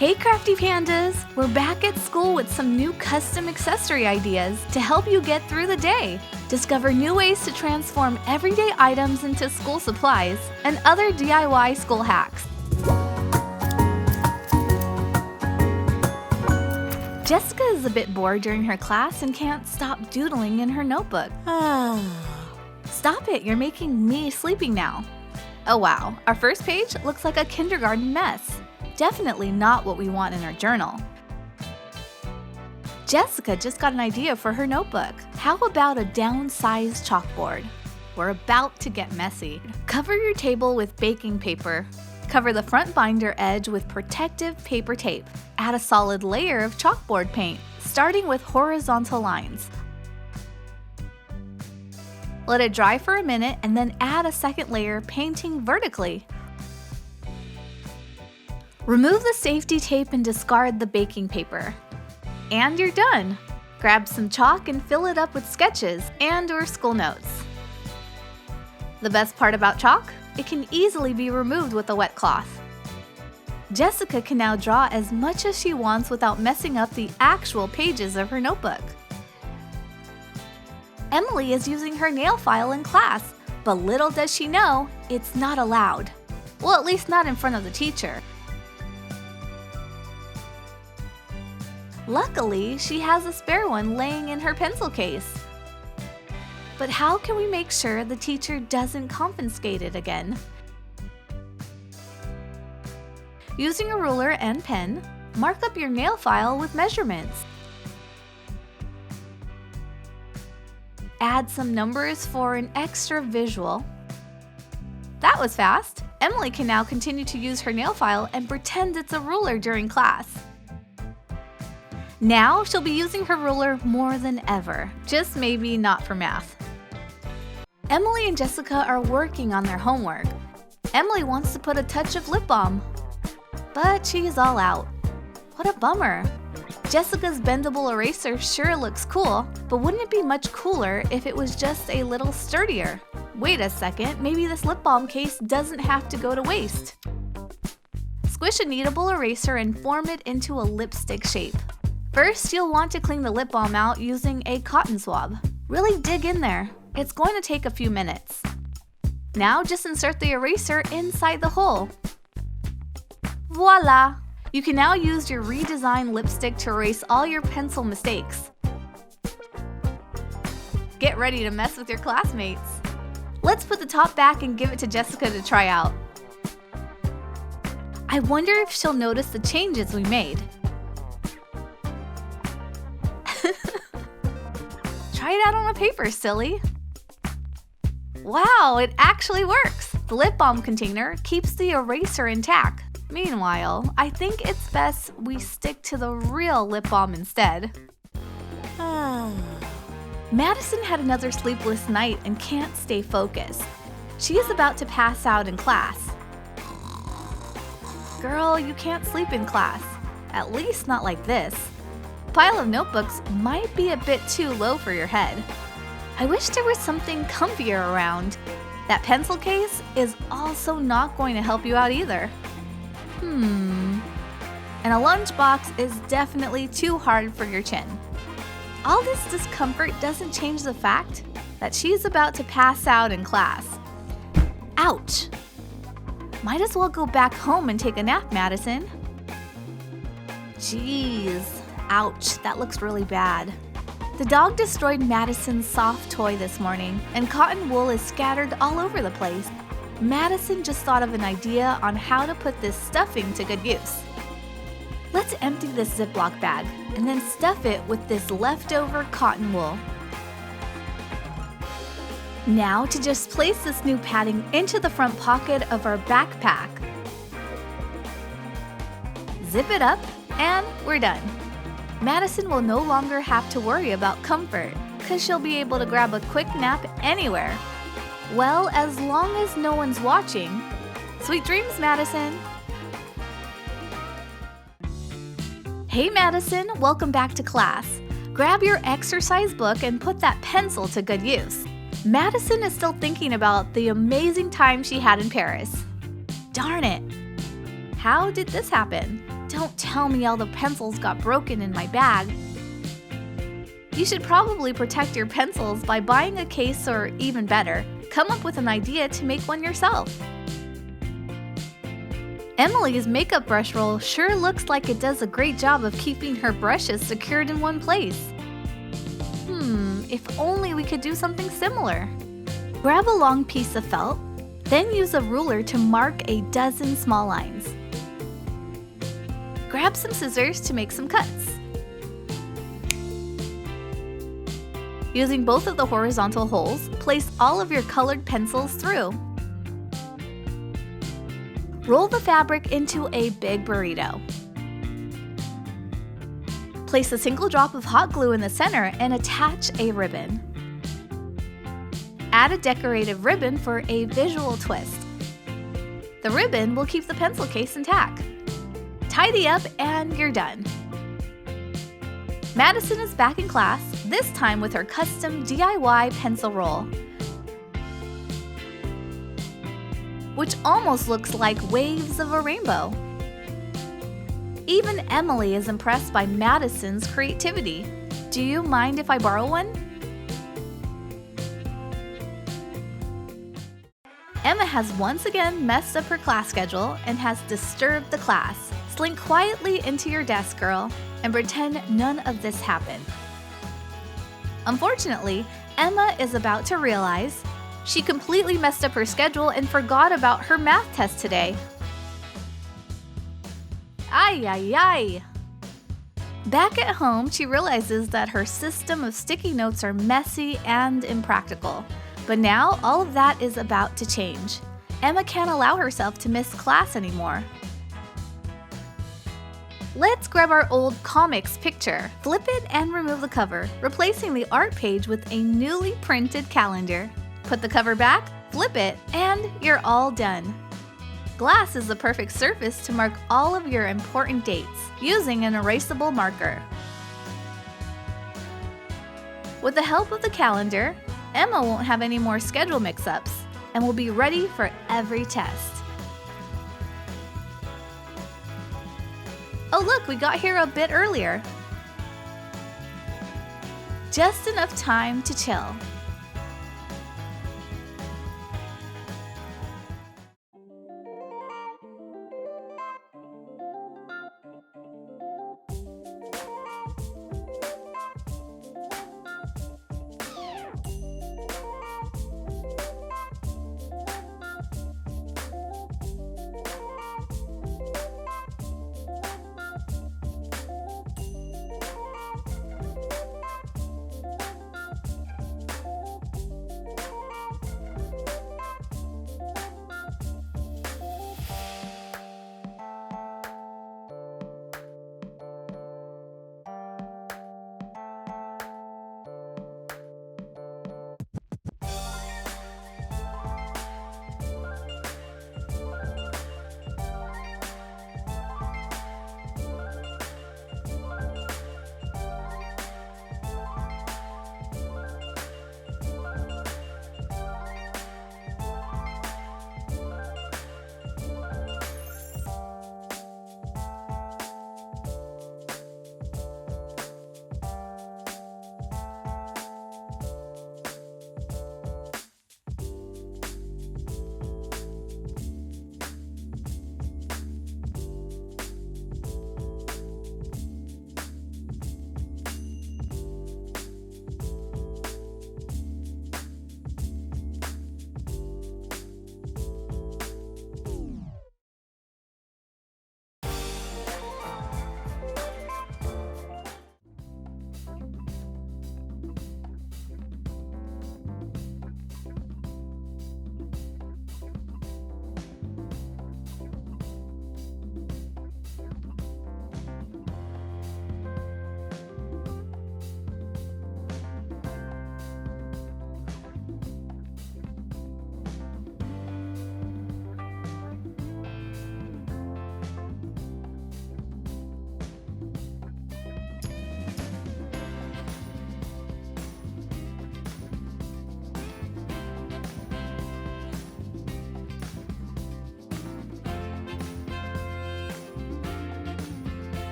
Hey Crafty Pandas! We're back at school with some new custom accessory ideas to help you get through the day. Discover new ways to transform everyday items into school supplies and other DIY school hacks. Jessica is a bit bored during her class and can't stop doodling in her notebook. Stop it, you're making me sleepy now. Oh wow, our first page looks like a kindergarten mess. Definitely not what we want in our journal. Jessica just got an idea for her notebook. How about a downsized chalkboard? We're about to get messy. Cover your table with baking paper. Cover the front binder edge with protective paper tape. Add a solid layer of chalkboard paint, starting with horizontal lines. Let it dry for a minute and then add a second layer, painting vertically. Remove the safety tape and discard the baking paper. And you're done! Grab some chalk and fill it up with sketches and/or school notes. The best part about chalk? It can easily be removed with a wet cloth. Jessica can now draw as much as she wants without messing up the actual pages of her notebook. Emily is using her nail file in class, but little does she know, it's not allowed. Well, at least not in front of the teacher. Luckily, she has a spare one laying in her pencil case. But how can we make sure the teacher doesn't confiscate it again? Using a ruler and pen, mark up your nail file with measurements. Add some numbers for an extra visual. That was fast! Emily can now continue to use her nail file and pretend it's a ruler during class. Now she'll be using her ruler more than ever, just maybe not for math. Emily and Jessica are working on their homework. Emily wants to put a touch of lip balm, but she's all out. What a bummer. Jessica's bendable eraser sure looks cool, but wouldn't it be much cooler if it was just a little sturdier? Wait a second, maybe this lip balm case doesn't have to go to waste. Squish a kneadable eraser and form it into a lipstick shape. First, you'll want to clean the lip balm out using a cotton swab. Really dig in there. It's going to take a few minutes. Now just insert the eraser inside the hole. Voila! You can now use your redesigned lipstick to erase all your pencil mistakes. Get ready to mess with your classmates. Let's put the top back and give it to Jessica to try out. I wonder if she'll notice the changes we made. Try it out on a paper, silly! Wow, it actually works! The lip balm container keeps the eraser intact. Meanwhile, I think it's best we stick to the real lip balm instead. Madison had another sleepless night and can't stay focused. She is about to pass out in class. Girl, you can't sleep in class. At least not like this. The pile of notebooks might be a bit too low for your head. I wish there was something comfier around. That pencil case is also not going to help you out either. And a lunchbox is definitely too hard for your chin. All this discomfort doesn't change the fact that she's about to pass out in class. Ouch! Might as well go back home and take a nap, Madison. Jeez, ouch, that looks really bad. The dog destroyed Madison's soft toy this morning, and cotton wool is scattered all over the place. Madison just thought of an idea on how to put this stuffing to good use. Let's empty this Ziploc bag and then stuff it with this leftover cotton wool. Now to just place this new padding into the front pocket of our backpack. Zip it up and we're done. Madison will no longer have to worry about comfort because she'll be able to grab a quick nap anywhere. Well, as long as no one's watching. Sweet dreams, Madison! Hey Madison, welcome back to class. Grab your exercise book and put that pencil to good use. Madison is still thinking about the amazing time she had in Paris. Darn it! How did this happen? Don't tell me all the pencils got broken in my bag. You should probably protect your pencils by buying a case, or even better, come up with an idea to make one yourself. Emily's makeup brush roll sure looks like it does a great job of keeping her brushes secured in one place. If only we could do something similar. Grab a long piece of felt, then use a ruler to mark a dozen small lines. Grab some scissors to make some cuts. Using both of the horizontal holes, place all of your colored pencils through. Roll the fabric into a big burrito. Place a single drop of hot glue in the center and attach a ribbon. Add a decorative ribbon for a visual twist. The ribbon will keep the pencil case intact. Tidy up and you're done. Madison is back in class, this time with her custom DIY pencil roll, which almost looks like waves of a rainbow. Even Emily is impressed by Madison's creativity. Do you mind if I borrow one? Emma has once again messed up her class schedule and has disturbed the class. Slink quietly into your desk, girl, and pretend none of this happened. Unfortunately, Emma is about to realize she completely messed up her schedule and forgot about her math test today. Ay, ay, ay! Back at home, she realizes that her system of sticky notes are messy and impractical. But now, all of that is about to change. Emma can't allow herself to miss class anymore. Let's grab our old comics picture, flip it and remove the cover, replacing the art page with a newly printed calendar. Put the cover back, flip it, and you're all done. Glass is the perfect surface to mark all of your important dates using an erasable marker. With the help of the calendar, Emma won't have any more schedule mix-ups and will be ready for every test. Oh look, we got here a bit earlier. Just enough time to chill.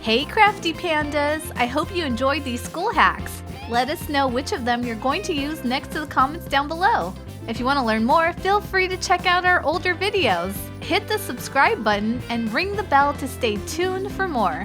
Hey crafty pandas! I hope you enjoyed these school hacks. Let us know which of them you're going to use next to the comments down below. If you want to learn more, feel free to check out our older videos. Hit the subscribe button and ring the bell to stay tuned for more.